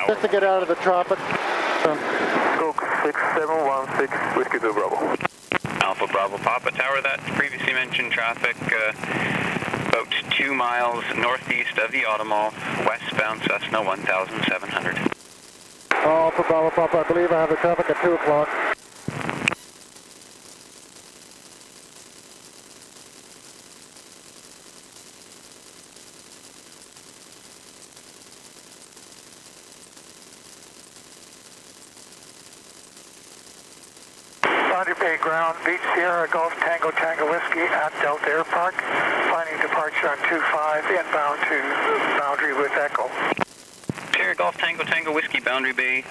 Tower. Just to get out of the traffic. Coke 6716, Whiskey 2 Bravo. Alpha Bravo Papa Tower, that previously mentioned traffic about 2 miles northeast of the Auto Mall, westbound Cessna 1700. Alpha Bravo Papa, I believe I have the traffic at 2 o'clock. Boundary Bay ground, Beach Sierra Golf Tango Tango Whiskey at Delta Air Park. Planning departure on 25 inbound to boundary with Echo. Sierra Golf Tango Tango Whiskey, Boundary Bay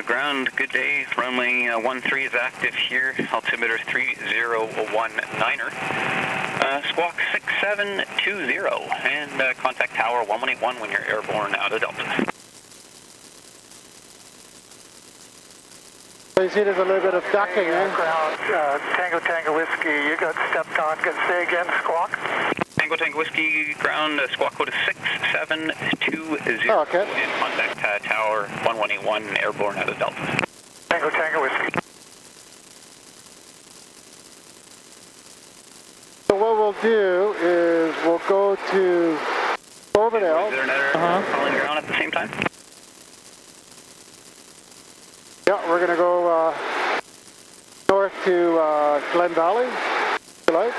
ground, good day. Runway 13 is active here, altimeter 3019er. Squawk 6720 and contact tower 1181 when you're airborne out of Delta. So you see there's a little bit of ducking, eh? Ground, Tango Tango Whiskey, you got stepped on. Can say again, squawk? Tango Tango Whiskey ground, squawk code is 6720. Oh, okay. And contact tower 1181 airborne out of Delta. Tango Tango Whiskey. So what we'll do is we'll go to Cloverdale. Is there another calling ground at the same time? Yeah, we're going to go north to Glen Valley, if you like.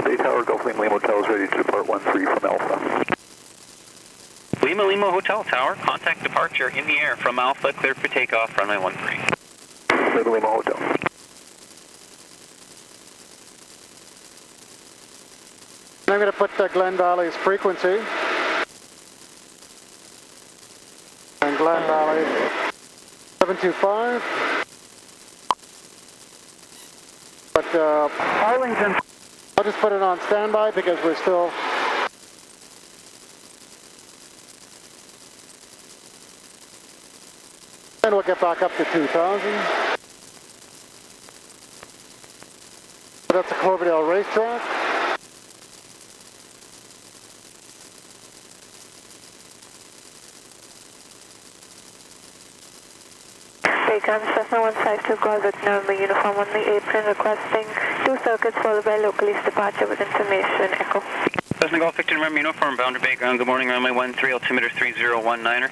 Bay Tower Golf Lima Hotel is ready to depart 13 from Alpha. Lima Lima Hotel Tower, contact departure in the air from Alpha, cleared for takeoff, runway 13. Lima Lima Hotel. And I'm going to put Glen Valley's frequency. And Glen Valley 725. But Arlington. I'll just put it on standby because we're still. And we'll get back up to 2000. That's a Cloverdale racetrack. Bacon, Cessna 152, call with November uniform on the apron, requesting 2 circuits followed by locally departure with information, Echo. Cessna Golf Victor November uniform, Boundary Bay ground, good morning, runway 13, altimeter 3019er.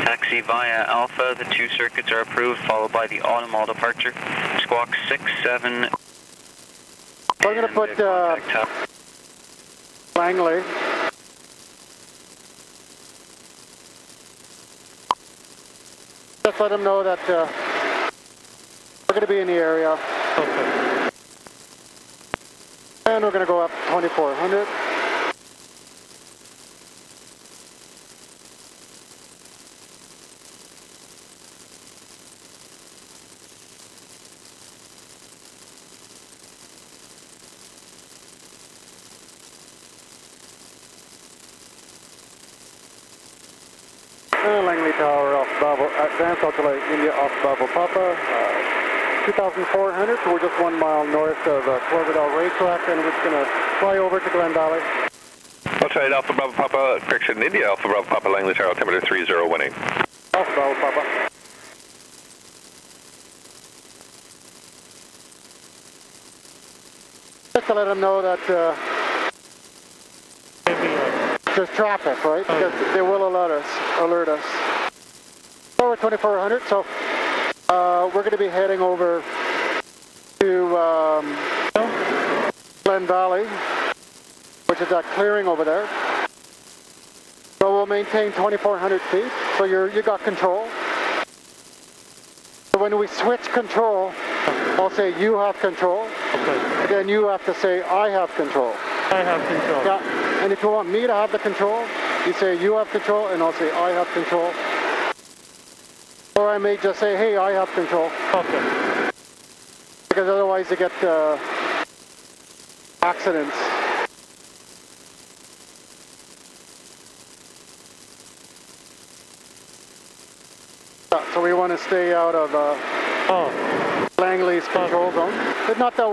Taxi via Alpha, the 2 circuits are approved, followed by the Auto Mall departure. Squawk 67. So I'm going to put Langley. Just let them know that we're going to be in the area. Okay. And we're going to go up 2400. Langley Tower off Bravo, Advance Delta India off Bravo Papa, 2,400, so we're just 1 mile north of Cloverdale Racetrack, and we're just going to fly over to Glen Valley. That's right, Alpha Bravo Papa, correction, India Alpha Bravo Papa, Langley Tower, altimeter 3018. Alpha Bravo Papa. Just to let them know that there's traffic, right? Because they will alert us. So we're 2400, so we're going to be heading over to Glen Valley, which is that clearing over there. So we'll maintain 2400 feet, so you got control. So when we switch control, I'll say you have control. Okay. Then you have to say I have control. I have control. Yeah, and if you want me to have the control, you say you have control, and I'll say I have control. Or I may just say, hey, I have control. Okay. Because otherwise you get accidents. Yeah, so we want to stay out of Langley's control zone. But not that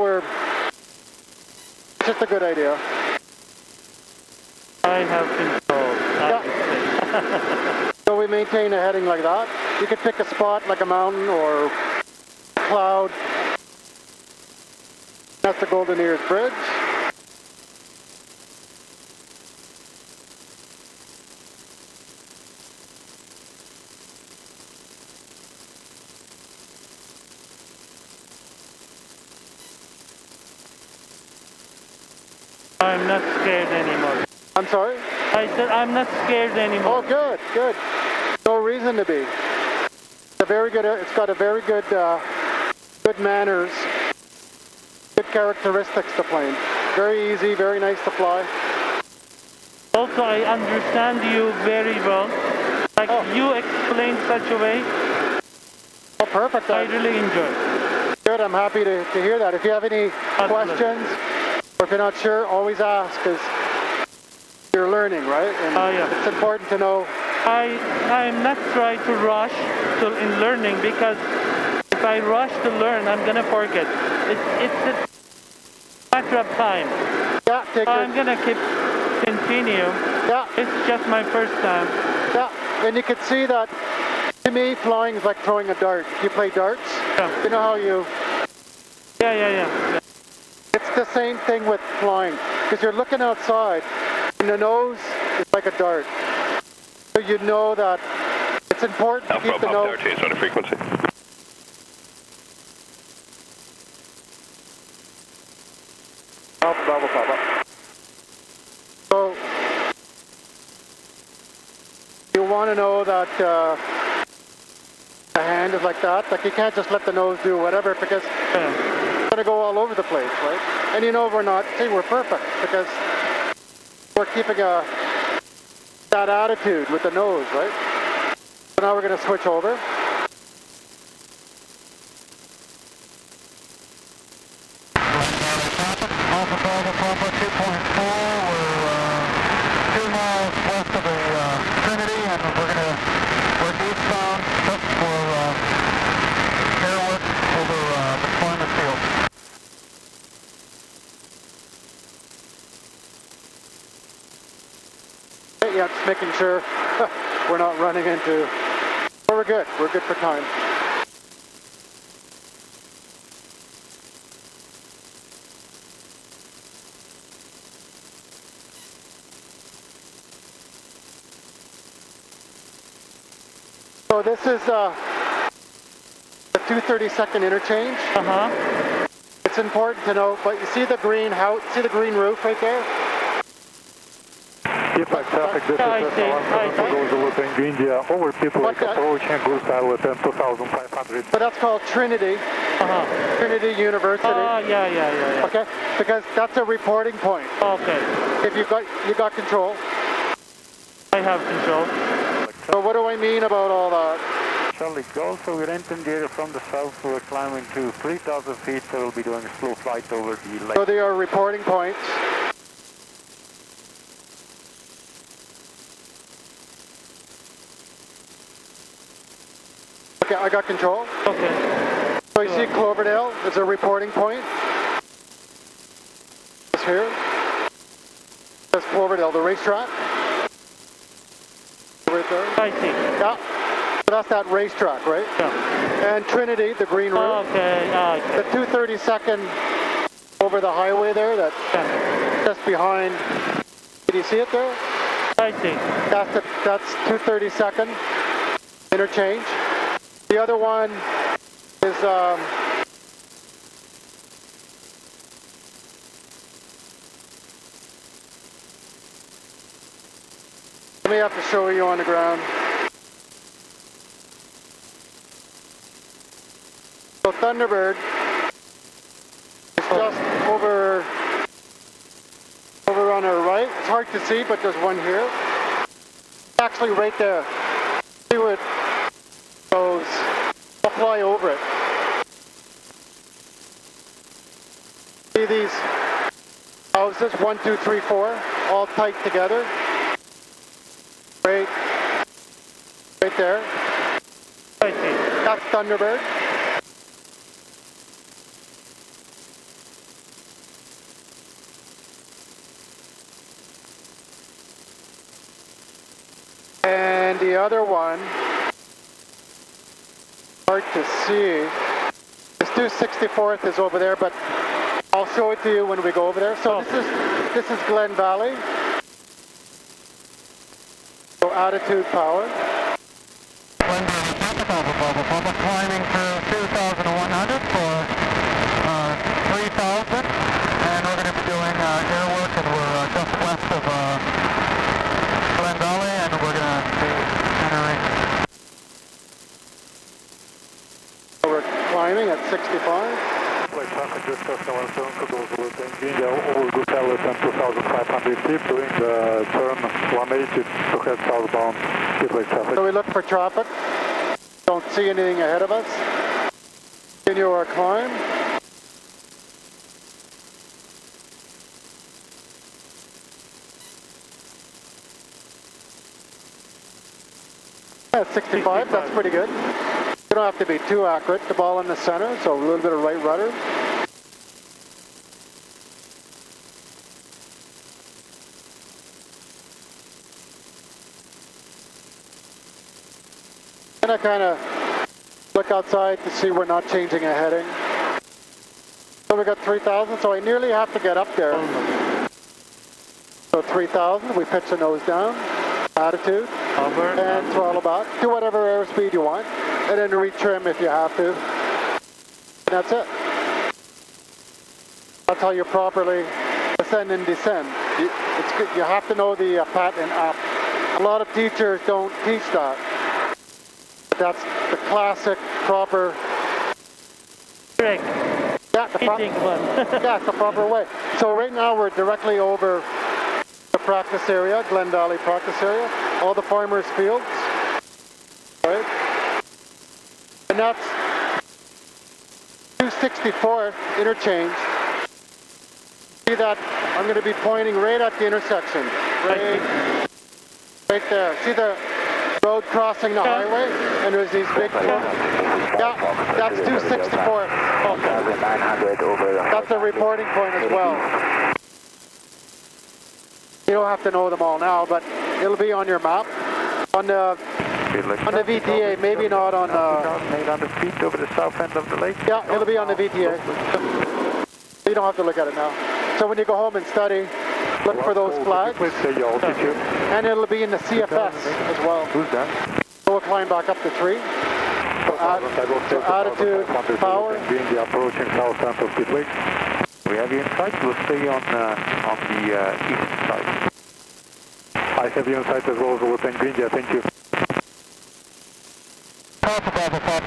it's just a good idea. I have control. Yeah. So we maintain a heading like that. You could pick a spot like a mountain or a cloud. That's the Golden Ears Bridge. I'm not scared anymore. I'm sorry? I said I'm not scared anymore. Oh, good, good. No reason to be. It's got a very good, good manners, good characteristics, the plane. Very easy, very nice to fly. Also, I understand you very well. Like you explained such a way. Oh, perfect. I really enjoy. Good, I'm happy to hear that. If you have any questions, or if you're not sure, always ask, because you're learning, right? And yeah. it's important to know. I'm not trying to rush in learning, because if I rush to learn, I'm gonna forget. It's a matter of time. Yeah, I'm gonna continue. Yeah. It's just my first time. Yeah, and you can see that, to me, flying is like throwing a dart. You play darts, Yeah. you know how you... Yeah. It's the same thing with flying, because you're looking outside, and the nose is like a dart. So you know that it's important to keep the nose... Alpha 30 is on the frequency. Alpha Bravo Papa. So, you want to know that the hand is like that. Like, you can't just let the nose do whatever, because it's going to go all over the place, right? And you know we're perfect, because we're keeping that attitude with the nose, right? So now we're going to switch over. Alpha Bravo Papa 2.4, we're 2 miles west of the Trinity, and we're eastbound just for airwork over deployment field. Yeah, just making sure we're not running into... But we're good for time. So this is the 232nd interchange. It's important to know, but you see the green house, see the green roof right there? Traffic, this is goes over India, over people like approach and go style with 2,500. But that's called Trinity. Trinity University. Yeah. Okay, because that's a reporting point. Okay. If you got control. I have control. So what do I mean about all that? Charlie Golf, so we're entering the area from the south, we're climbing to 3,000 feet, so we'll be doing a slow flight over the lake. So they are reporting points. Okay, I got control. Okay. So you see Cloverdale is a reporting point. It's here. That's Cloverdale, the racetrack. Right there. I see. Yeah. So that's that racetrack, right? Yeah. And Trinity, the green roof. Okay. The 232nd over the highway there, that's just behind. Did you see it there? I see. That's 232nd interchange. The other one is let me have to show you on the ground. So Thunderbird is just over on our right. It's hard to see, but there's one here. It's actually right there. See where it goes. I'll fly over it. See these houses, 1, 2, 3, 4, all tight together. Right there. I see. That's Thunderbird. And the other one, hard to see. This 264th is over there, but I'll show it to you when we go over there. So this is Glen Valley. So attitude power. Glen Valley, climbing through 2,100 for 3,000, and we're going to be doing air work, and we're just west of Glen Valley, and we're going to be entering. We're climbing at 65. Flight traffic, this Cessna 17 goes with India over good pilot and 2,500 feet, doing the turn 180 to head southbound, flight traffic. So we look for traffic, don't see anything ahead of us. Continue our climb. At 65, that's pretty good. You don't have to be too accurate. The ball in the center, so a little bit of right rudder. And I kind of look outside to see we're not changing a heading. So we got 3,000, so I nearly have to get up there. So 3,000, we pitch the nose down, attitude, and throttle back. Do whatever airspeed you want, and then retrim if you have to. And that's it. That's how you properly ascend and descend. It's good. You have to know the pat and up. A lot of teachers don't teach that. That's the classic, proper... Correct. Yeah, yeah, it's the proper way. So right now we're directly over the practice area, Glen Valley practice area, all the farmers' fields, right? And that's 264th interchange. See that? I'm going to be pointing right at the intersection, right there. See the road crossing the highway, and there's these big... Yeah, that's 264th. That's a reporting point as well. You don't have to know them all now, but it'll be on your map. On the VTA, maybe not on 800 feet over the south end of the lake. Yeah, it'll be on the VTA. You don't have to look at it now. So when you go home and study, look for those flags. And it'll be in the CFS as well. Who's that? So we'll climb back up to 3. So attitude, power. India approaching south end of Pit Lake. We have you in sight. We'll stay on the east side. I have you in sight as well as Lieutenant India. Thank you. Papa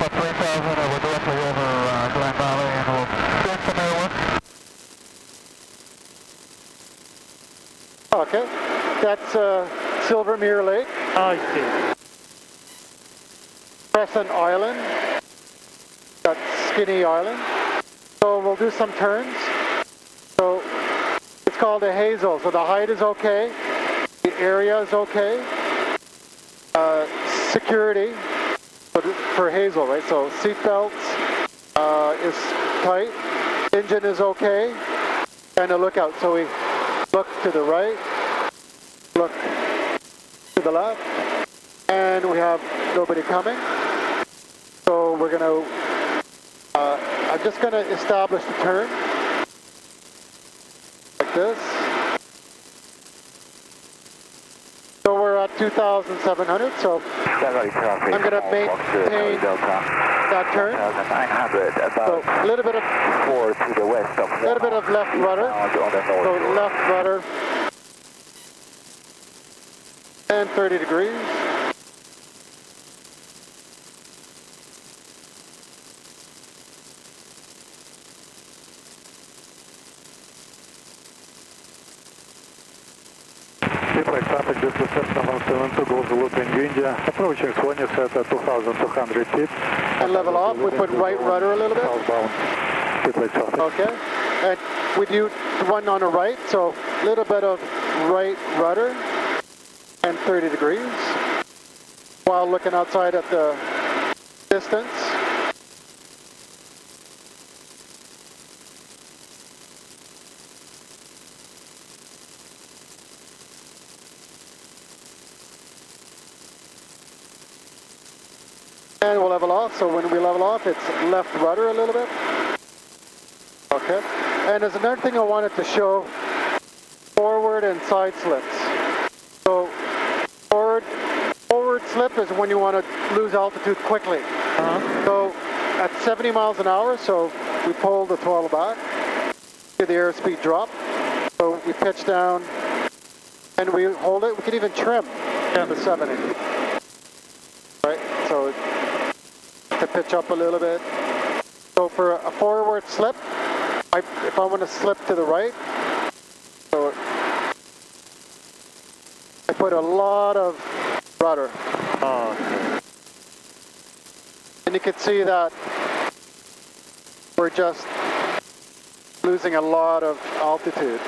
3000, we're directly over Glen Valley, and we'll get some air work. Okay, that's Silvermere Lake. I see. Crescent Island. That's Skinny Island. So we'll do some turns. So it's called a hazel. So the height is okay. The area is okay. Security for hazel, right? So seat belts is tight. Engine is okay. And a lookout. So we look to the right, look to the left, and we have nobody coming. So we're going to, I'm just going to establish the turn, like this. So we're at 2,700, so I'm going to maintain that turn. So a little bit of, left rudder, so left rudder, and 30 degrees. Flight traffic, this is Cessna 172 goes to Lieutenant India, approaching Swanee at 2,200 feet. And level off, we put right rudder a little bit. Southbound, flight traffic. Okay, and we do one on the right, so a little bit of right rudder and 30 degrees while looking outside at the distance. And we'll level off. So when we level off, it's left rudder a little bit. Okay. And there's another thing I wanted to show, forward and side slips. So forward slip is when you want to lose altitude quickly. So at 70 miles an hour, so we pull the throttle back, see the airspeed drop. So we pitch down and we hold it. We can even trim to 70. Right, so to pitch up a little bit. So for a forward slip, if I want to slip to the right, so I put a lot of rudder. And you can see that we're just losing a lot of altitude.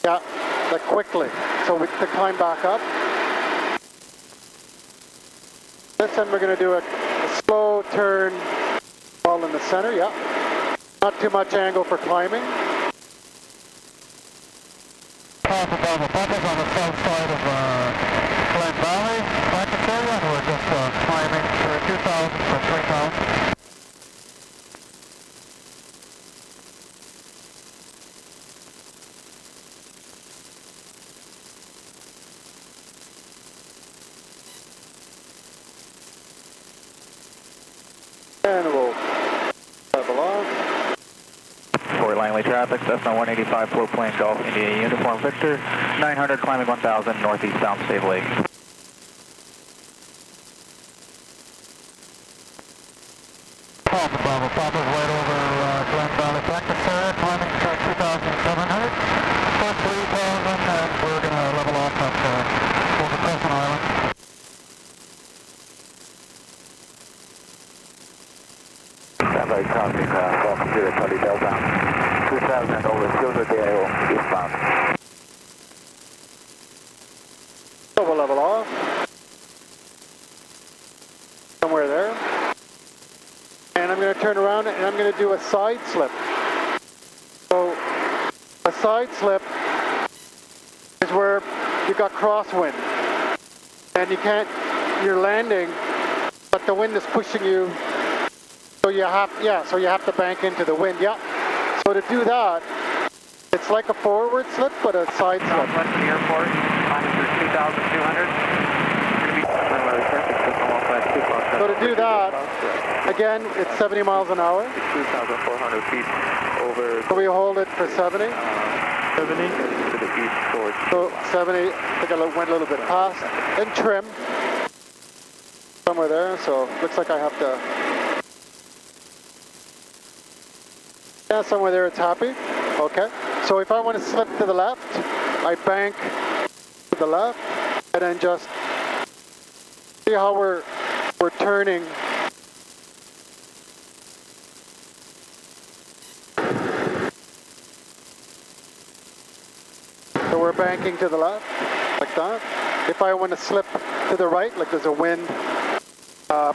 Yeah, like quickly. So we can climb back up. This time we're going to do a slow turn all in the center, yeah. Not too much angle for climbing. Papa Bravo, Papa's on the south side of Glen Valley, practice area, and we're just climbing for 2,000 for 3,000. And we'll level off. Fort Langley traffic, Cessna 185, float plane Golf India Uniform Victor, 900 climbing 1,000, northeast Sound Save Lake. Papa Bravo, Papa's right over Glen Valley practice area, climbing for 2,700, for 3,000, and we're going to level off at over Crescent Island. Standby copy, call computer, Charlie Delta, 2,000 over Silver Dale, eastbound. So we'll level off. Somewhere there. And I'm going to turn around and I'm going to do a side slip. So a side slip is where you've got crosswind. And you're landing, but the wind is pushing you. So you have to bank into the wind, yeah. So to do that, it's like a forward slip, but a side slip. Southwest of the airport, climbing through 2,200. So to do that, again, it's 70 miles an hour. 2,400 feet over. So we hold it for 70. 70? To the east towards. So 70, I think I went a little bit past. And trim. Somewhere there, so looks like I have to... Yeah, somewhere there it's happy. Okay. So if I want to slip to the left, I bank to the left, and then just see how we're turning. So we're banking to the left, like that. If I want to slip to the right, like there's a wind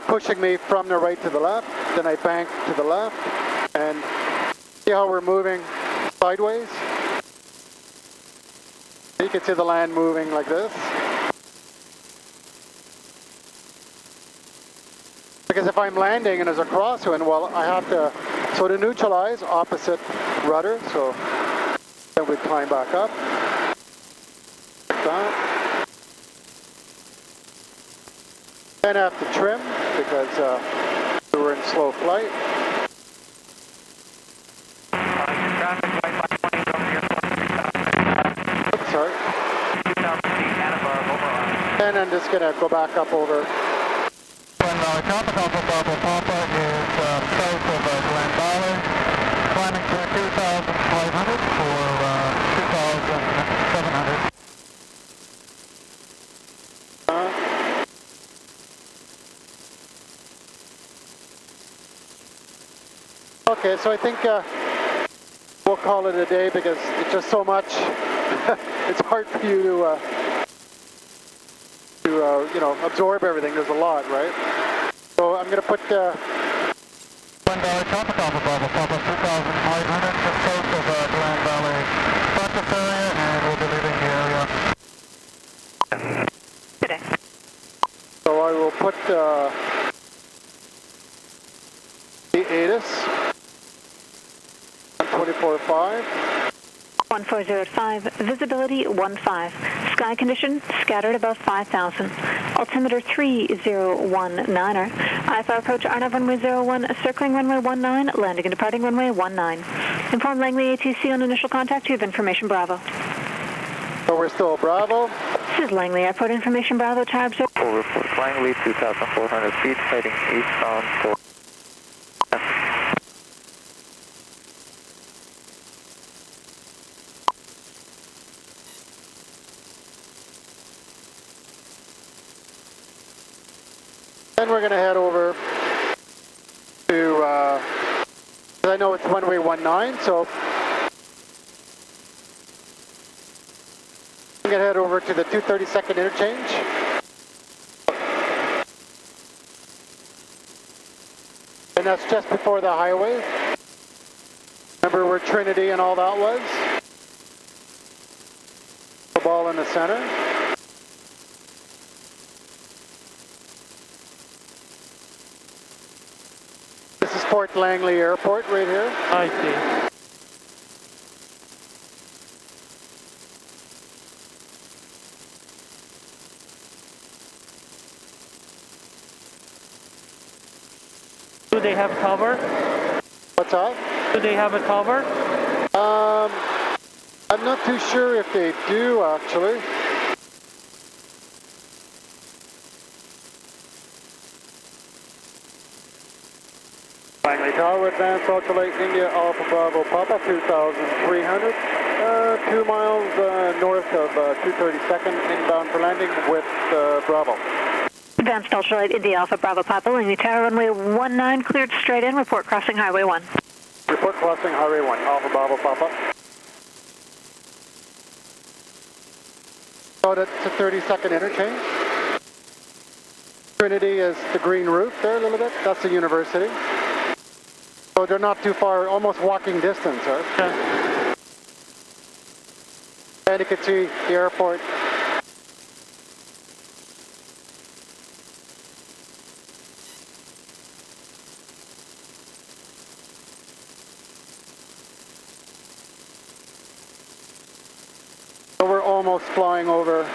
pushing me from the right to the left, then I bank to the left, and see how we're moving sideways? You can see the land moving like this. Because if I'm landing and there's a crosswind, well, I have to, so to neutralize, opposite rudder, so then we climb back up. Like that. Then I have to trim because we were in slow flight. Oops, sorry. And I'm just going to go back up over. Glen Valley traffic, Alpha Bravo Papa is south of Glen Valley, climbing to 2,500 for 2,700. Okay, so I think we'll call it a day because it's just so much. It's hard for you to you know, absorb everything. There's a lot, right? So I'm going to put Glen Valley traffic, Alpha Bravo Papa 2,500 just south of Glen Valley practice area, and we'll be leaving the area. So I will put 1405, visibility 15. Sky condition scattered above 5,000. Altimeter 3019er. IFR approach RNAV runway 01, circling runway 19, landing and departing runway 19. Inform Langley ATC on initial contact. You have information Bravo. So we're still Bravo. This is Langley Airport information Bravo. Tower observed. Full report, Langley, 2,400 feet, heading eastbound for... Then we're going to head over to, I know it's runway 19, so I'm going to head over to the 232nd interchange. And that's just before the highway. Remember where Trinity and all that was? The ball in the center. This is Port Langley Airport right here. I see. Do they have cover? What's that? Do they have a cover? I'm not too sure if they do actually. Langley Tower, advance ultralight India Alpha Bravo Papa 2,300. 2 miles north of 232nd, inbound for landing with Bravo. Advanced ultralight India Alpha Bravo Papa, Langley Tower, runway 19, cleared straight in. Report crossing Highway 1. Report crossing Highway 1, Alpha Bravo Papa. So that's the 32nd interchange. Trinity is the green roof there a little bit. That's the university. So they're not too far, almost walking distance, right? Yeah. And you can see the airport. So we're almost flying over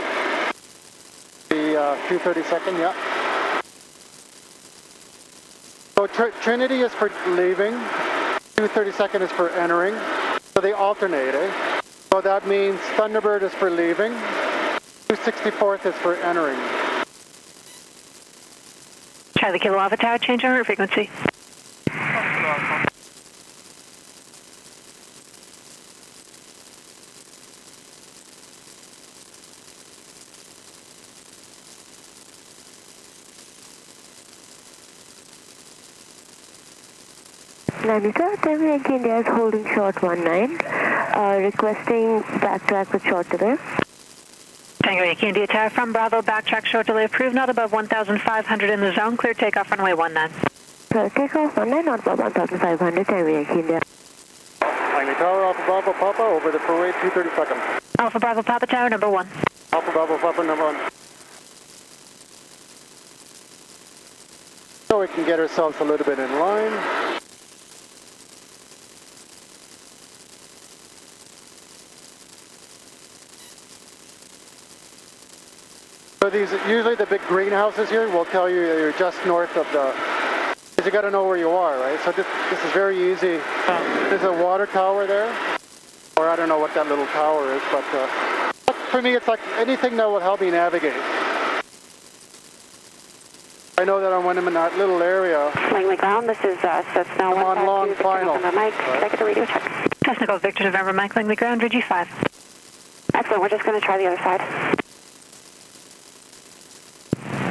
the 232nd, yeah. So Trinity is for leaving, 232nd is for entering, so they alternate, eh? So that means Thunderbird is for leaving, 264th is for entering. Charlie Kilo Alpha Tower, change on route frequency. Nanika, Tango Yankee India is holding short 19, requesting backtrack with short delay. Tango Yankee India Tower from Bravo, backtrack short delay approved, not above 1,500 in the zone, clear takeoff runway 19. So takeoff 19, not above 1,500, Tango Yankee India. Langley Tower, Alpha Bravo Papa, over the parade, 232nd. Alpha Bravo Papa Tower, number 1. Alpha Bravo Papa, number 1. So we can get ourselves a little bit in line. So these, usually the big greenhouses here will tell you you're just north of the, because you got to know where you are, right? So this is very easy. There's a water tower there, or I don't know what that little tower is, but for me it's like anything that will help me navigate. I know that when I'm in that little area. Langley Ground, this is Cessna 152, on long Victor final. November Mike, second radio check. Technical Victor November Mike, Langley Ground, Ridge 5. Excellent, we're just going to try the other side.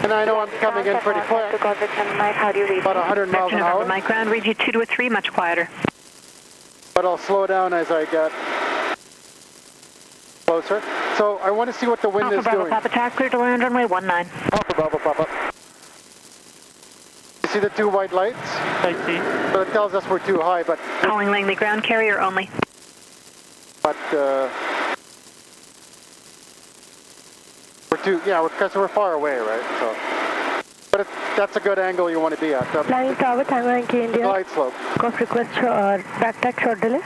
And I know I'm coming in pretty quick. About 100 miles an hour. Mike Ground, Ridge 2 to a 3, much quieter. But I'll slow down as I get closer. So I want to see what the wind Alpha is Bravo doing. Papa Tower, clear to land runway 19. Alpha Bravo Papa. You see the two white lights? I see. So it tells us we're too high, but Calling Langley Ground, carrier only. we're too, yeah, because we're far away, right? So, but that's a good angle you want to be at. Langley Tower, Tango Yankee India. Glide slope. Cost request backtrack short delay.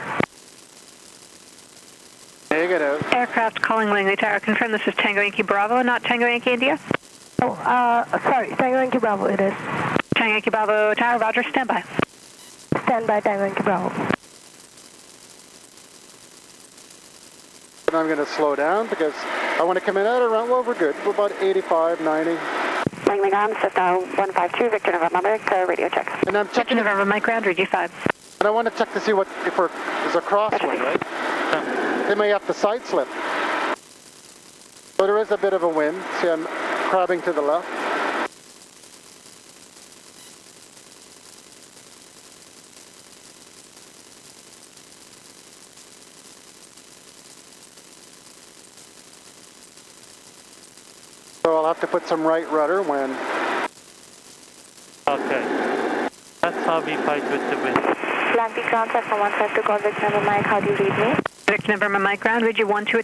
Negative. Aircraft calling Langley Tower. Confirm this is Tango Yankee Bravo, not Tango Yankee India. Oh, sorry, Tango Yankee Bravo it is. Tango Yankee Bravo Tower, roger, standby. Standby, Tango Yankee Bravo. And I'm going to slow down because I want to come in at around, well, we're good. We're about 85, 90. Langley ground, Cessna 152, Victor November Mike, radio check. And I'm checking. Victor November Mike ground, G5. And I want to check to see if there's a crosswind, right? They may have to side slip. So there is a bit of a wind. See, I'm crabbing to the left. So I'll have to put some right rudder when... Okay. That's how we fight with the wind. Flag ground, Cessna 152, call Victor November Mike, how do you read me? Victor November Mike ground, read you 1 to